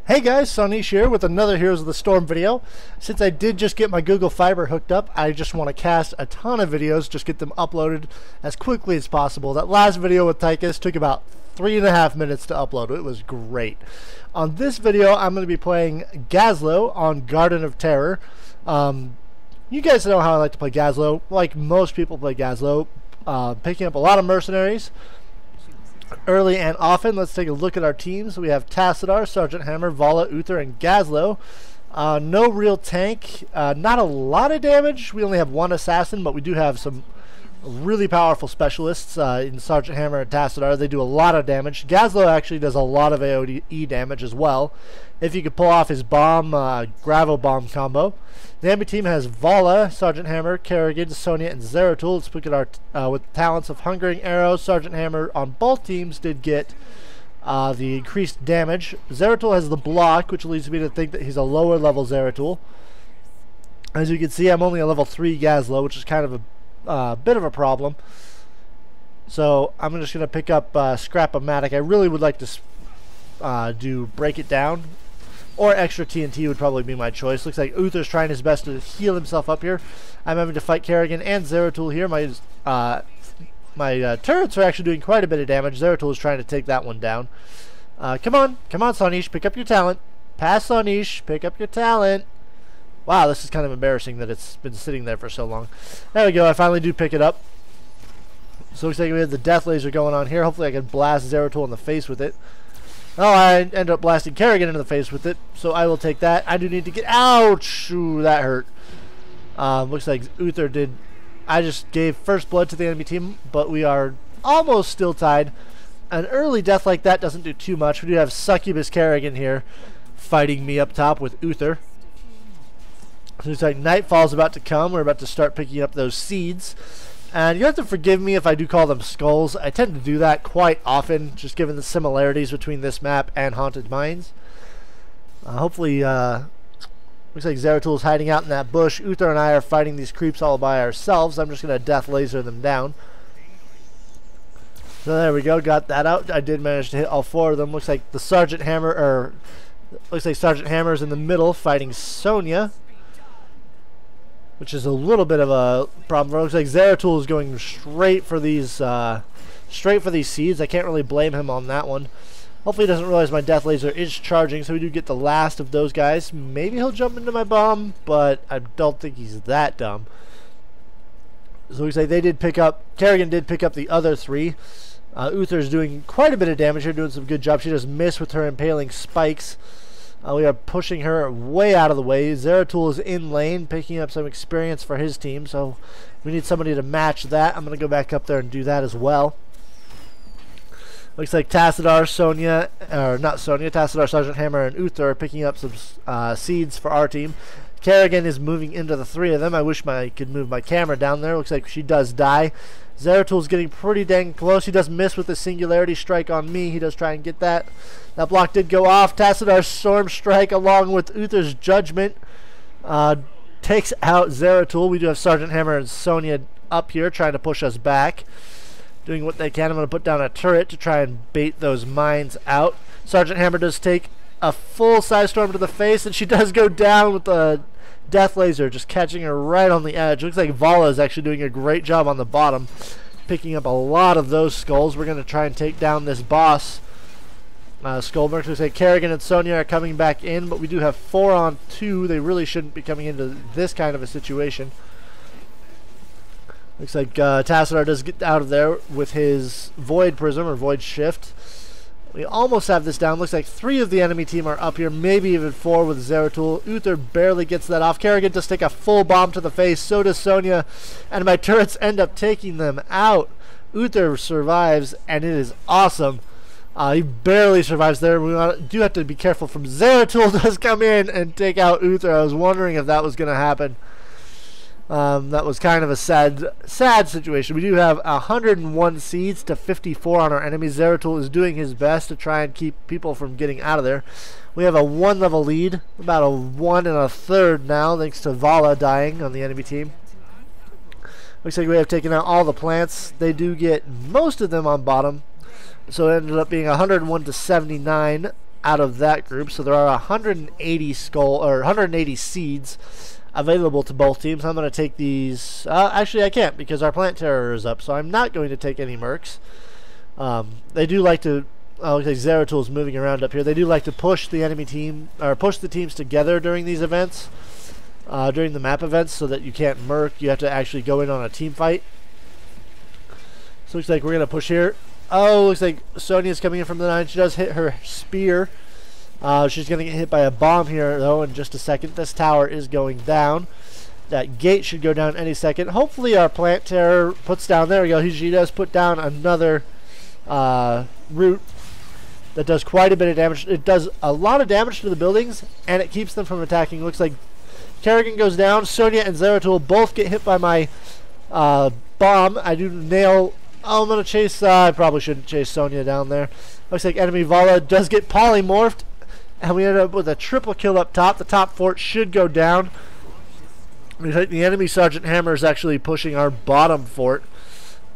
Hey guys, Sauniche here with another Heroes of the Storm video. Since I did just get my Google Fiber hooked up, I just want to cast a ton of videos, just get them uploaded as quickly as possible. That last video with Tychus took about 3.5 minutes to upload. It was great. On this video, I'm going to be playing Gazlow on Garden of Terror. You guys know how I like to play Gazlow. Like most people play Gazlow, picking up a lot of mercenaries early and often. Let's take a look at our teams. We have Tassadar, Sergeant Hammer, Vala, Uther, and Gazlow. No real tank. Not a lot of damage. We only have one assassin, but we do have some really powerful specialists in Sergeant Hammer and Tassadar. They do a lot of damage. Gazlow actually does a lot of AoE damage as well, if you could pull off his bomb, Gravo bomb combo. The enemy team has Vala, Sergeant Hammer, Kerrigan, Sonia, and Zeratul. Let's look at our with talents of Hungering Arrow. Sergeant Hammer on both teams did get the increased damage. Zeratul has the block, which leads me to think that he's a lower level Zeratul. As you can see, I'm only a level 3 Gazlow, which is kind of a bit of a problem. So I'm just going to pick up Scrap-O-Matic. I really would like to do Break It Down, or extra TNT would probably be my choice. Looks like Uther's trying his best to heal himself up here. I'm having to fight Kerrigan and Zeratul here. My turrets are actually doing quite a bit of damage. Zeratul is trying to take that one down. Come on, Sauniche, pick up your talent. Pass Sauniche, pick up your talent. Wow, this is kind of embarrassing that it's been sitting there for so long. There we go, I finally do pick it up. So looks like we have the death laser going on here. Hopefully I can blast Zeratul in the face with it. Oh, I ended up blasting Kerrigan into the face with it, so I will take that. I do need to get... Ouch! Ooh, that hurt. Looks like Uther did... I just gave first blood to the enemy team, but we are almost still tied. An early death like that doesn't do too much. We do have Succubus Kerrigan here fighting me up top with Uther. Looks like Nightfall's about to come. We're about to start picking up those seeds. And you have to forgive me if I do call them skulls. I tend to do that quite often, just given the similarities between this map and Haunted Mines. Hopefully, looks like Zeratul is hiding out in that bush. Uther and I are fighting these creeps all by ourselves. I'm just going to death laser them down. So there we go, got that out. I did manage to hit all 4 of them. Looks like the Sergeant Hammer, or looks like Sergeant Hammer is in the middle fighting Sonia, which is a little bit of a problem. It looks like Zeratul is going straight for these seeds. I can't really blame him on that one. Hopefully he doesn't realize my death laser is charging, so we do get the last of those guys. Maybe he'll jump into my bomb, but I don't think he's that dumb. So it looks like they did pick up, Kerrigan did pick up the other 3. Uther's doing quite a bit of damage here, doing some good job. She does miss with her impaling spikes. We are pushing her way out of the way. Zeratul is in lane, picking up some experience for his team, so we need somebody to match that. I'm going to go back up there and do that as well. Looks like Tassadar, Sonia, or not Sonia, Tassadar, Sergeant Hammer, and Uther are picking up some seeds for our team. Kerrigan is moving into the 3 of them. I wish I could move my camera down there. Looks like she does die. Zeratul's getting pretty dang close. He does miss with the Singularity Strike on me. He does try and get that. That block did go off. Tassadar's Storm Strike along with Uther's Judgment takes out Zeratul. We do have Sergeant Hammer and Sonia up here trying to push us back, doing what they can. I'm going to put down a turret to try and bait those mines out. Sergeant Hammer does take a full-size storm to the face, and she does go down with the death laser, just catching her right on the edge. Looks like Vala is actually doing a great job on the bottom, picking up a lot of those skulls. We're going to try and take down this boss. Skullmerk. Looks like Kerrigan and Sonia are coming back in, but we do have 4 on 2. They really shouldn't be coming into this kind of a situation. Looks like Tassadar does get out of there with his Void Prism or Void Shift. We almost have this down. Looks like 3 of the enemy team are up here, maybe even 4 with Zeratul. Uther barely gets that off. Kerrigan does take a full bomb to the face. So does Sonia, and my turrets end up taking them out. Uther survives, and it is awesome. He barely survives there. We do have to be careful from Zeratul does come in and take out Uther. I was wondering if that was going to happen. That was kind of a sad situation. We do have 101 seeds to 54 on our enemies. Zeratul is doing his best to try and keep people from getting out of there. We have a 1 level lead, about a 1 1/3 now, thanks to Vala dying on the enemy team. Looks like we have taken out all the plants. They do get most of them on bottom, so it ended up being 101 to 79. out of that group. So there are 180 seeds available to both teams. I'm going to take these. Actually, I can't because our plant terror is up, so I'm not going to take any mercs. They do like to. Okay, Zeratul is moving around up here. They do like to push the enemy team, or push the teams together during these events, during the map events, so that you can't merc. You have to actually go in on a team fight. So looks like we're gonna push here. Oh, looks like Sonia's coming in from the 9. She does hit her spear. She's gonna get hit by a bomb here though in just a second. This tower is going down. That gate should go down any second. Hopefully our plant terror puts down. There we go. She does put down another root. That does quite a bit of damage. It does a lot of damage to the buildings, and it keeps them from attacking. Looks like Kerrigan goes down. Sonia and Zeratul both get hit by my bomb. I do nail. Oh, I'm going to chase. I probably shouldn't chase Sonia down there. Looks like enemy Vala does get polymorphed, and we end up with a triple kill up top. The top fort should go down. Looks like the enemy Sergeant Hammer is actually pushing our bottom fort.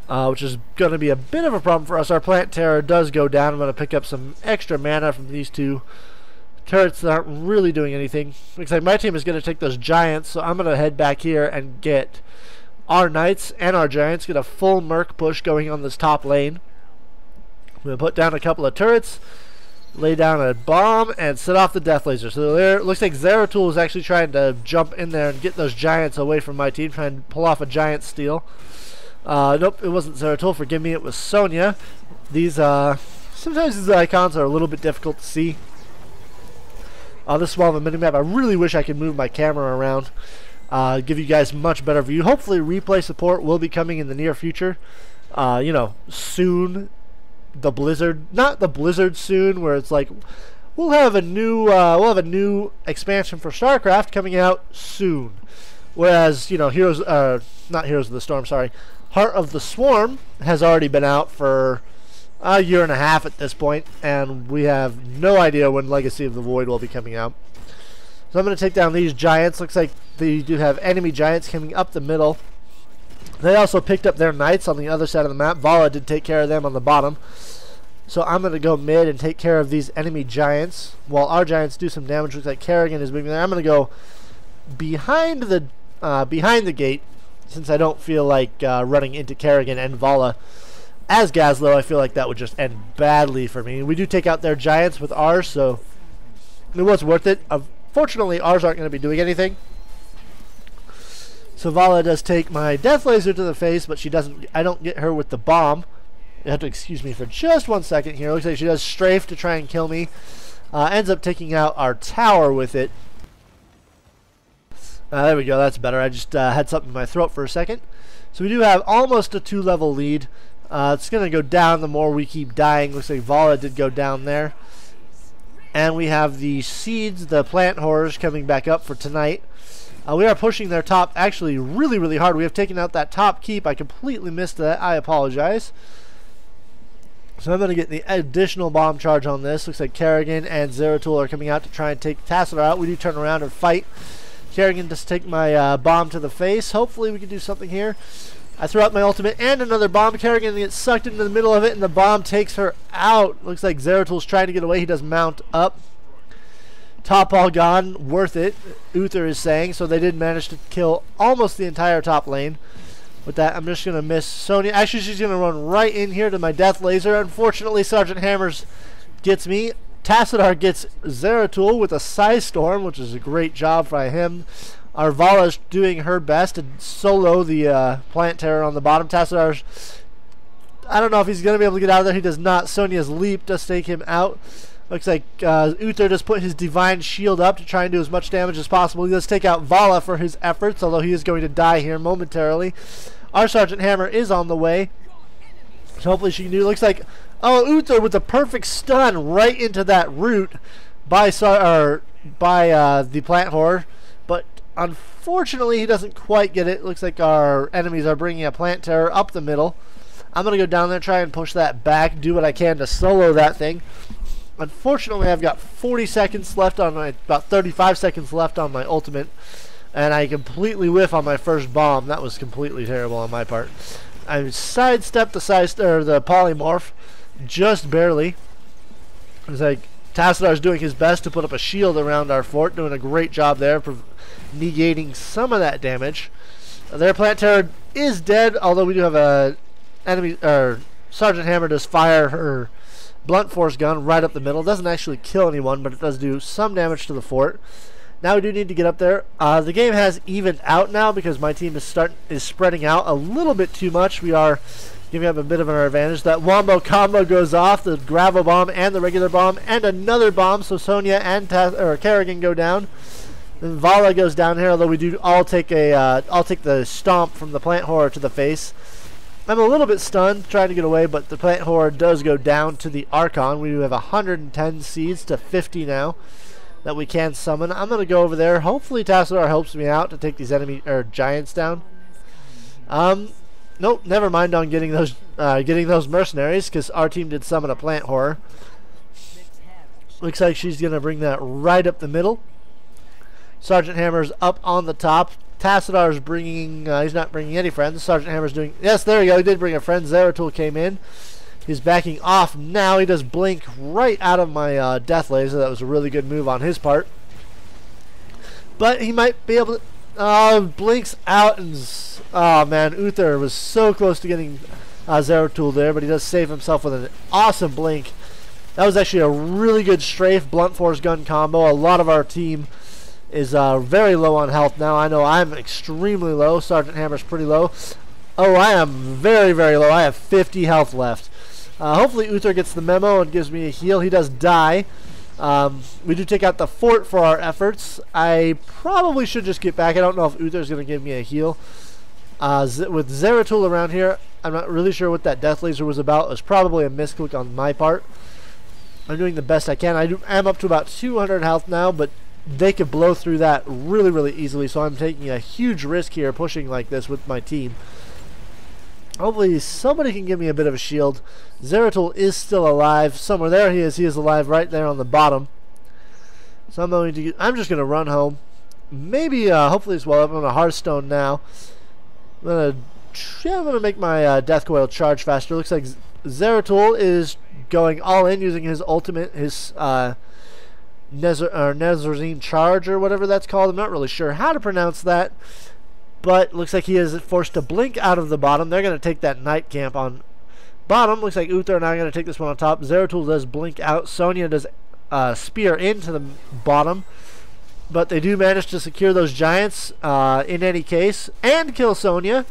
Which is going to be a bit of a problem for us. Our plant terror does go down. I'm going to pick up some extra mana from these two turrets that aren't really doing anything. Looks like my team is going to take those giants, so I'm going to head back here and get our knights and our giants. Get a full merc push going on this top lane. I'm going to put down a couple of turrets, lay down a bomb, and set off the death laser. So there, it looks like Zeratul is actually trying to jump in there and get those giants away from my team, trying to pull off a giant steal. Nope, it wasn't Zeratul. Forgive me, it was Sonia. These, sometimes these icons are a little bit difficult to see. This small of a minimap. I really wish I could move my camera around. Give you guys much better view. Hopefully replay support will be coming in the near future. You know, soon. The Blizzard, not the Blizzard soon, where it's like, we'll have a new expansion for StarCraft coming out soon. Whereas, you know, not Heroes of the Storm, sorry. Heart of the Swarm has already been out for a year and a half at this point, and we have no idea when Legacy of the Void will be coming out. So I'm going to take down these giants. Looks like they do have enemy giants coming up the middle. They also picked up their knights on the other side of the map. Vala did take care of them on the bottom. So I'm going to go mid and take care of these enemy giants while our giants do some damage. Looks like Kerrigan is moving there. I'm going to go behind the gate, since I don't feel like running into Kerrigan and Vala as Gazlow. I feel like that would just end badly for me. We do take out their giants with ours, so it was worth it. Unfortunately, ours aren't going to be doing anything. So Vala does take my death laser to the face, but she doesn't. I don't get her with the bomb. You have to excuse me for just 1 second here. Looks like she does strafe to try and kill me. Ends up taking out our tower with it. There we go, that's better. I just had something in my throat for a second. So we do have almost a 2-level lead. It's going to go down the more we keep dying. Looks like Vala did go down there. And we have the seeds, the plant horrors, coming back up for tonight. We are pushing their top actually really, really hard. We have taken out that top keep. I completely missed that. I apologize. So I'm going to get the additional bomb charge on this. Looks like Kerrigan and Zeratul are coming out to try and take Tassadar out. We do turn around and fight. Kerrigan just take my bomb to the face. Hopefully we can do something here. I throw out my ultimate and another bomb. Kerrigan gets sucked into the middle of it, and the bomb takes her out. Looks like Zeratul's trying to get away. He does mount up. Top all gone. Worth it, Uther is saying. So they did manage to kill almost the entire top lane. With that, I'm just going to miss Sonia. Actually, she's going to run right in here to my death laser. Unfortunately, Sergeant Hammers gets me. Tassadar gets Zeratul with a Psy Storm, which is a great job by him. Our Vala's doing her best to solo the plant terror on the bottom. Tassadar's, I don't know if he's going to be able to get out of there. He does not. Sonia's leap does take him out. Looks like Uther just put his Divine Shield up to try and do as much damage as possible. He does take out Vala for his efforts, although he is going to die here momentarily. Our Sergeant Hammer is on the way. So hopefully she can do. Looks like, oh, Uther with a perfect stun right into that root by the plant horror. But unfortunately, he doesn't quite get it. Looks like our enemies are bringing a plant terror up the middle. I'm going to go down there, try and push that back, do what I can to solo that thing. Unfortunately, I've got 40 seconds left on my, about 35 seconds left on my ultimate, and I completely whiff on my first bomb. That was completely terrible on my part. I sidestepped the polymorph just barely. It's like Tassadar is doing his best to put up a shield around our fort, doing a great job there, negating some of that damage. Their plant terror is dead, although we do have a enemy, Sergeant Hammer does fire her blunt force gun right up the middle. Doesn't actually kill anyone, but it does do some damage to the fort. Now we do need to get up there. The game has evened out now because my team is spreading out a little bit too much. We are giving up a bit of an advantage. That wombo combo goes off, the gravel bomb and the regular bomb, and another bomb, so Sonia and Kerrigan go down. Then Vala goes down here, although we do all take I'll take the stomp from the plant horror to the face. I'm a little bit stunned trying to get away, but the plant horror does go down to the Archon. We do have 110 seeds to 50 now that we can summon. I'm going to go over there. Hopefully Tassadar helps me out to take these enemy giants down. Nope, never mind on getting those mercenaries, because our team did summon a plant horror. Looks like she's going to bring that right up the middle. Sergeant Hammer's up on the top. Tassadar's bringing, he's not bringing any friends. Sergeant Hammer's doing, yes, there we go, he did bring a friend. Zeratul came in. He's backing off now. He does blink right out of my death laser. That was a really good move on his part. But he might be able to, blinks out and, oh man, Uther was so close to getting Zeratul there, but he does save himself with an awesome blink. That was actually a really good strafe blunt force gun combo. A lot of our team is very low on health now. I know I'm extremely low. Sergeant Hammer's pretty low. Oh, I am very, very low. I have 50 health left. Hopefully Uther gets the memo and gives me a heal. He does die. We do take out the fort for our efforts. I probably should just get back. I don't know if Uther's going to give me a heal. With Zeratul around here, I'm not really sure what that death laser was about. It was probably a misclick on my part. I'm doing the best I can. I am up to about 200 health now, but they could blow through that really, really easily, so I'm taking a huge risk here pushing like this with my team. Hopefully somebody can give me a bit of a shield. Zeratul is still alive. Somewhere there he is. He is alive right there on the bottom. So I'm just going to run home. Maybe, hopefully as well, I'm on a Hearthstone now. I'm going to make my Death Coil charge faster. Looks like Zeratul is going all in using his ultimate, his Nezarine charge or whatever that's called. I'm not really sure how to pronounce that, but looks like he is forced to blink out of the bottom. They're going to take that night camp on bottom. Looks like Uther and I are going to take this one on top. Zeratul does blink out. Sonia does spear into the bottom, but they do manage to secure those giants in any case and kill Sonia.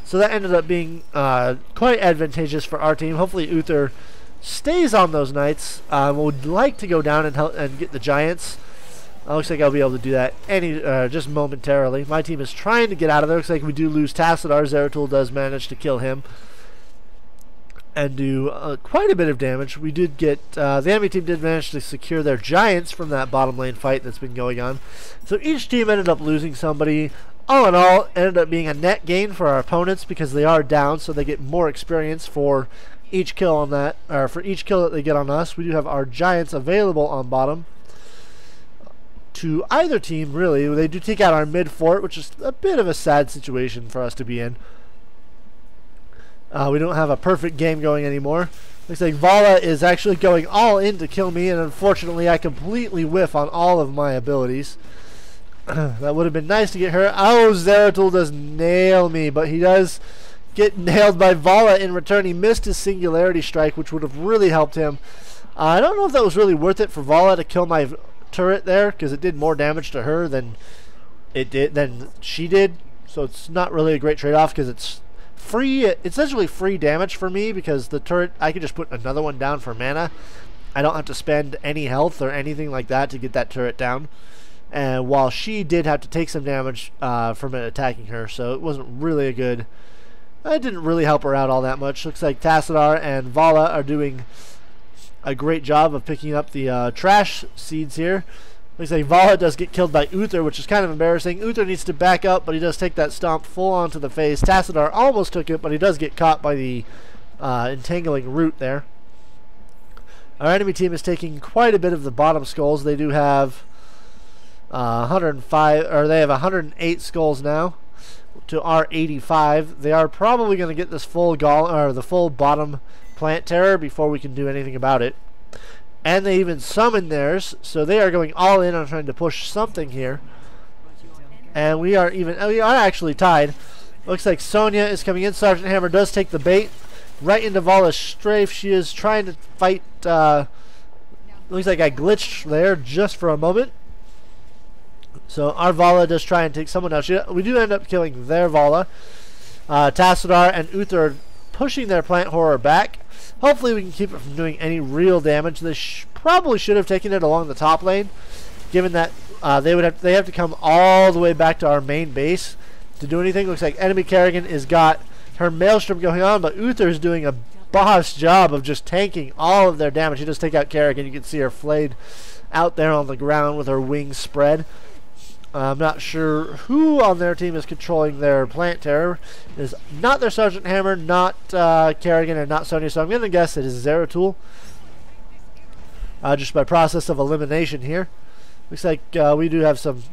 So that ended up being quite advantageous for our team. Hopefully Uther stays on those knights. Would like to go down and help and get the giants. Looks like I'll be able to do that just momentarily. My team is trying to get out of there. Looks like we do lose Tassadar. Zeratul does manage to kill him and do quite a bit of damage. We did get the enemy team did manage to secure their giants from that bottom lane fight that's been going on. So each team ended up losing somebody. All in all, ended up being a net gain for our opponents because they are down, so they get more experience for each kill on that, or for each kill that they get on us. We do have our giants available on bottom to either team, really. They do take out our mid fort, which is a bit of a sad situation for us to be in. We don't have a perfect game going anymore. Looks like Vala is actually going all in to kill me, and unfortunately I completely whiff on all of my abilities. That would have been nice to get her. Oh, Zeratul does nail me, but he does get nailed by Vala in return. He missed his singularity strike, which would have really helped him. I don't know if that was really worth it for Vala to kill my turret there, because it did more damage to her than she did. So it's not really a great trade-off, because it's free. It's essentially free damage for me, because the turret, I could just put another one down for mana. I don't have to spend any health or anything like that to get that turret down. And while she did have to take some damage from it attacking her, so it wasn't really a good. It didn't really help her out all that much. Looks like Tassadar and Vala are doing a great job of picking up the trash seeds here. Looks like Vala does get killed by Uther, which is kind of embarrassing. Uther needs to back up, but he does take that stomp full onto the face. Tassadar almost took it, but he does get caught by the entangling root there. Our enemy team is taking quite a bit of the bottom skulls. They do have 105, or they have 108 skulls now to our 85. They are probably going to get this full the full bottom plant terror before we can do anything about it. And they even summoned theirs, so they are going all in on trying to push something here. And we are actually tied. Looks like Sonya is coming in. Sergeant Hammer does take the bait right into Vala's strafe. She is trying to fight. Looks like I glitched there just for a moment. So our Vala does try and take someone out. We do end up killing their Vala. Tassadar and Uther are pushing their plant horror back. Hopefully we can keep it from doing any real damage. They probably should have taken it along the top lane, given that they have to come all the way back to our main base to do anything. Looks like enemy Kerrigan has got her Maelstrom going on, but Uther is doing a boss job of just tanking all of their damage. He does take out Kerrigan. You can see her flayed out there on the ground with her wings spread. I'm not sure who on their team is controlling their plant terror. It is not their Sergeant Hammer, not Kerrigan, and not Sonya, so I'm going to guess it is Zeratul. Just by process of elimination here. Looks like we do have some...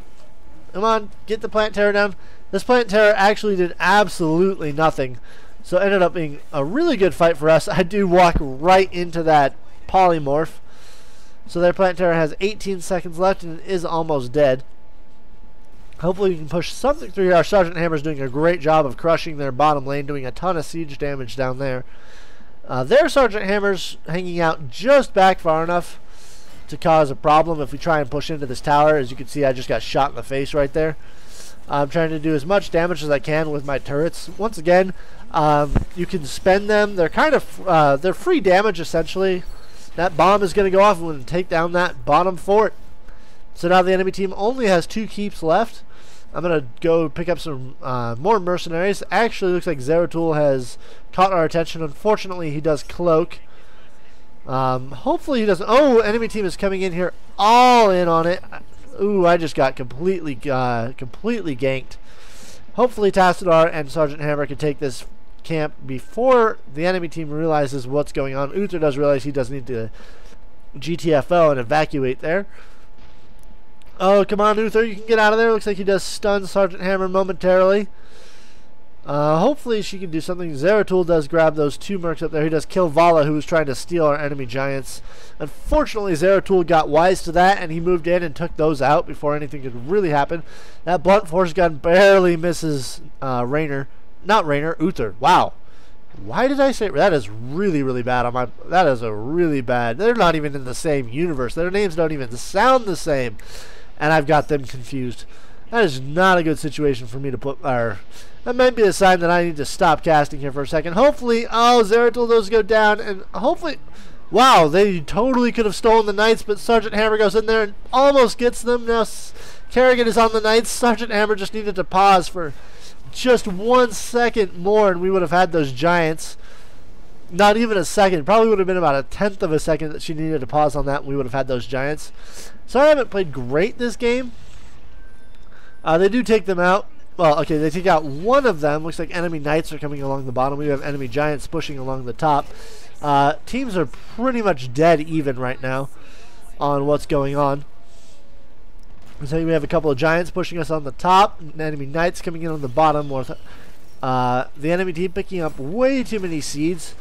Come on, get the plant terror down. This plant terror actually did absolutely nothing, so it ended up being a really good fight for us. I do walk right into that polymorph. So their plant terror has 18 seconds left and is almost dead. Hopefully we can push something through here. Our Sergeant Hammer is doing a great job of crushing their bottom lane, doing a ton of siege damage down there. Their Sergeant Hammer's hanging out just back far enough to cause a problem if we try and push into this tower. As you can see, I just got shot in the face right there. I'm trying to do as much damage as I can with my turrets. Once again, you can spend them. They're kind of they're free damage essentially. That bomb is going to go off and take down that bottom fort. So now the enemy team only has 2 keeps left. I'm going to go pick up some more mercenaries. Actually, looks like Zeratul has caught our attention. Unfortunately, he does cloak. Hopefully he doesn't... Oh, enemy team is coming in here all in on it. Ooh, I just got completely ganked. Hopefully Tassadar and Sergeant Hammer can take this camp before the enemy team realizes what's going on. Uther does realize he does need to GTFO and evacuate there. Oh, come on, Uther, you can get out of there. Looks like he does stun Sergeant Hammer momentarily. Hopefully she can do something. Zeratul does grab those 2 mercs up there. He does kill Vala, who was trying to steal our enemy giants. Unfortunately, Zeratul got wise to that, and he moved in and took those out before anything could really happen. That blunt force gun barely misses Raynor. Not Raynor, Uther. Wow. Why did I say... That is really, really bad. On my. That is a really bad... They're not even in the same universe. Their names don't even sound the same. And I've got them confused. That is not a good situation for me to put... That might be a sign that I need to stop casting here for a second. Hopefully... Oh, Zeratul does go down. And hopefully... Wow, they totally could have stolen the Knights, but Sergeant Hammer goes in there and almost gets them. Now Kerrigan is on the Knights. Sergeant Hammer just needed to pause for just 1 second more, and we would have had those giants. Not even a second. Probably would have been about 1/10 of a second that she needed to pause on that, and we would have had those giants. So I haven't played great this game. They do take them out. Well, okay, they take out one of them. Looks like enemy Knights are coming along the bottom. We have enemy giants pushing along the top. Teams are pretty much dead even right now on what's going on. So we have a couple of giants pushing us on the top, and enemy Knights coming in on the bottom. The enemy team picking up way too many seeds.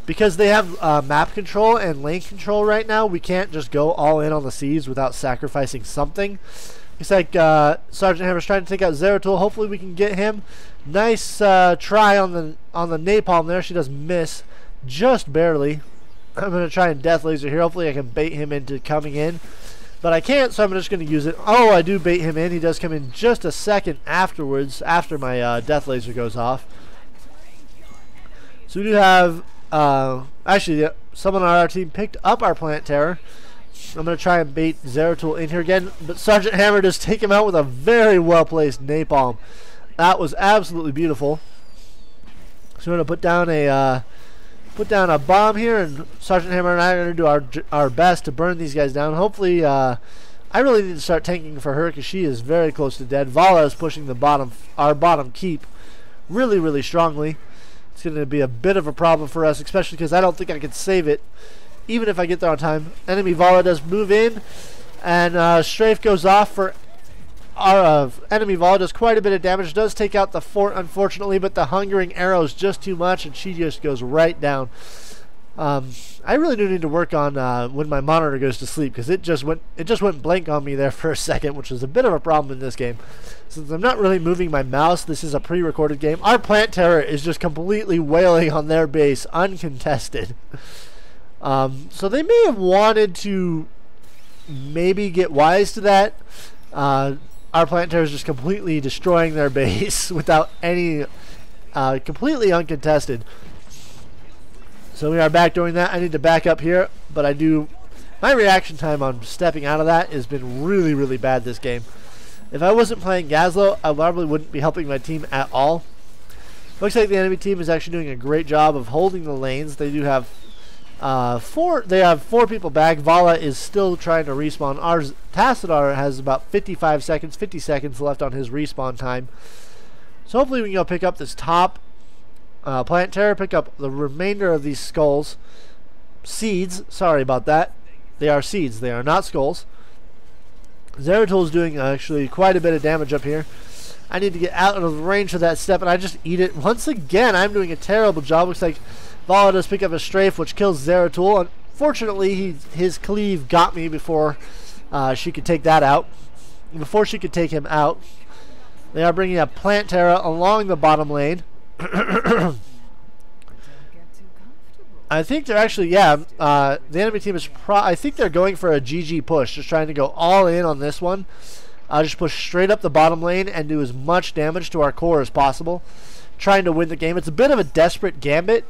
Because they have map control and lane control right now, we can't just go all in on the seeds without sacrificing something. Looks like Sergeant Hammer's trying to take out Zeratul. Hopefully we can get him. Nice try on the napalm there. She does miss just barely. I'm going to try and death laser here. Hopefully I can bait him into coming in. But I can't, so I'm just going to use it. Oh, I do bait him in. He does come in just a second afterwards, after my death laser goes off. So we do have... actually, someone on our team picked up our plant terror. I'm going to try and bait Zeratul in here again, but Sergeant Hammer does take him out with a very well-placed napalm. That was absolutely beautiful. So we're going to put down a bomb here, and Sergeant Hammer and I are going to do our best to burn these guys down. Hopefully, I really need to start tanking for her because she is very close to dead. Vala is pushing our bottom keep really, really strongly. It's going to be a bit of a problem for us, especially because I don't think I can save it, even if I get there on time. Enemy Vala does move in, and strafe goes off for our enemy Vala. Does quite a bit of damage. Does take out the fort, unfortunately, but the hungering arrow is just too much, and she just goes right down. I really do need to work on when my monitor goes to sleep, because it just went blank on me there for a second, which was a bit of a problem in this game. Since I'm not really moving my mouse, this is a pre-recorded game. Our plant terror is just completely wailing on their base, uncontested. So they may have wanted to maybe get wise to that. Our plant terror is just completely destroying their base without any, completely uncontested. So we are back doing that. I need to back up here, but my reaction time on stepping out of that has been really, really bad this game. If I wasn't playing Gazlow, I probably wouldn't be helping my team at all. Looks like the enemy team is actually doing a great job of holding the lanes. They do have four people back. Vala is still trying to respawn. Ours, Tassadar, has about 50 seconds left on his respawn time. So hopefully we can go pick up this top plant terror, pick up the remainder of these skulls. Seeds, sorry about that. They are seeds, they are not skulls. Zeratul is doing actually quite a bit of damage up here. I need to get out of range of that step, and I just eat it. Once again, I'm doing a terrible job. Looks like Vala does pick up a strafe, which kills Zeratul. Unfortunately, his cleave got me before she could take that out. Before she could take him out. They are bringing up Plant Terra along the bottom lane. I think they're actually, the enemy team is I think they're going for a GG push, just trying to go all in on this one. Just push straight up the bottom lane and do as much damage to our core as possible, trying to win the game. It's a bit of a desperate gambit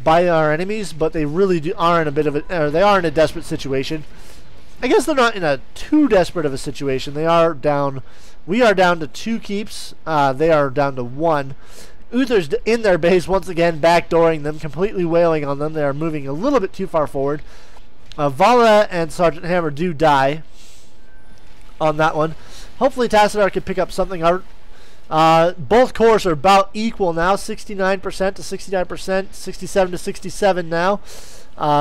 by our enemies, but they really are in a bit of a, they are in a desperate situation. I guess they're not in a too desperate of a situation. They are down, we are down to 2 keeps, they are down to 1. Uther's in their base once again, backdooring them, completely wailing on them. They are moving a little bit too far forward. Vala and Sergeant Hammer do die on that one. Hopefully Tassadar can pick up something. Both cores are about equal now, 69% to 69%, 67 to 67 now.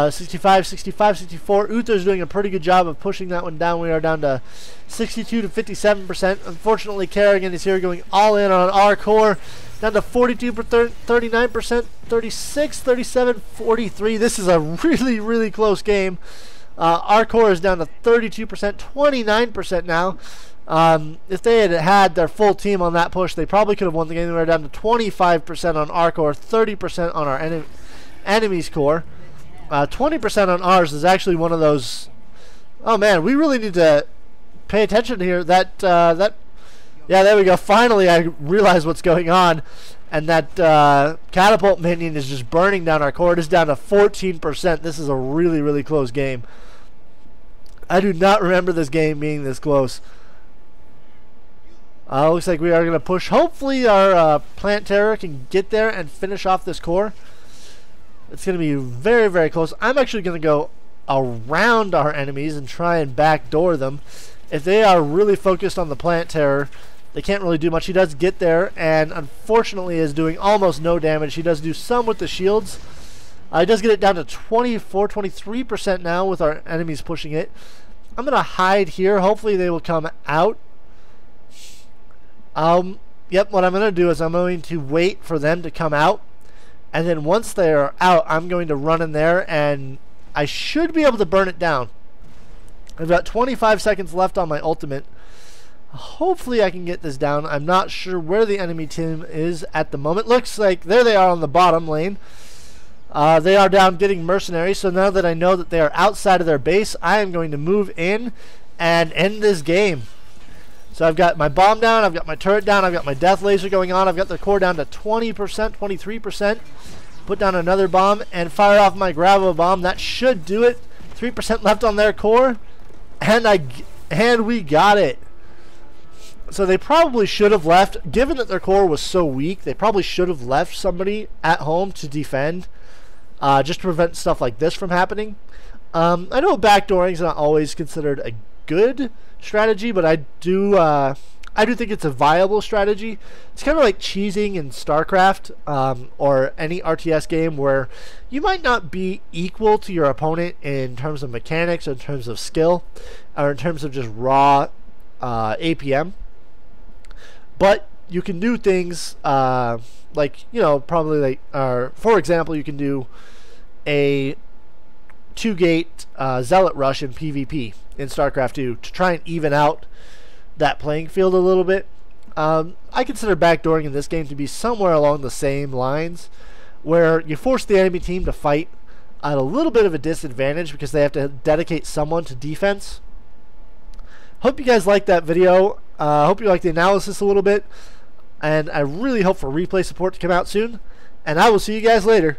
65, 65, 64. Uther's doing a pretty good job of pushing that one down. We are down to 62 to 57%. Unfortunately, Kerrigan is here going all in on our core. Down to 42 for 39%, 36, 37, 43. This is a really, really close game. Our core is down to 32%, 29% now. If they had had their full team on that push, they probably could have won the game. We're down to 25% on our core, 30% on our enemy's core. 20% on ours is actually one of those. Oh man, we really need to pay attention here. Yeah, there we go. Finally, I realize what's going on, and that catapult minion is just burning down our core. It is down to 14%. This is a really, really close game. I do not remember this game being this close. Looks like we are going to push. Hopefully, our plant terror can get there and finish off this core. It's going to be very, very close. I'm actually going to go around our enemies and try and backdoor them. If they are really focused on the plant terror, they can't really do much. He does get there, and unfortunately is doing almost no damage. He does do some with the shields. He does get it down to 24, 23% now with our enemies pushing it. I'm going to hide here. Hopefully they will come out. Yep, what I'm going to do is I'm going to wait for them to come out. And then once they're out, I'm going to run in there, and I should be able to burn it down. I've got 25 seconds left on my ultimate. Hopefully I can get this down. I'm not sure where the enemy team is at the moment. Looks like there they are on the bottom lane. They are down getting mercenaries. So now that I know that they are outside of their base, I am going to move in and end this game. So I've got my bomb down, I've got my turret down, I've got my death laser going on, I've got their core down to 20%, 23%. Put down another bomb and fire off my gravel bomb. That should do it. 3% left on their core. And we got it. So they probably should have left, given that their core was so weak, they probably should have left somebody at home to defend, just to prevent stuff like this from happening. I know backdooring is not always considered a good strategy, but I do think it's a viable strategy. It's kind of like cheesing in StarCraft, or any RTS game where you might not be equal to your opponent in terms of mechanics, or in terms of skill, or in terms of just raw APM. But you can do things like, you know, probably like, for example, you can do a 2-gate Zealot rush in PvP in StarCraft 2 to try and even out that playing field a little bit. I consider backdooring in this game to be somewhere along the same lines, where you force the enemy team to fight at a little bit of a disadvantage because they have to dedicate someone to defense. Hope you guys liked that video. Hope you liked the analysis a little bit, and I really hope for replay support to come out soon, and I will see you guys later.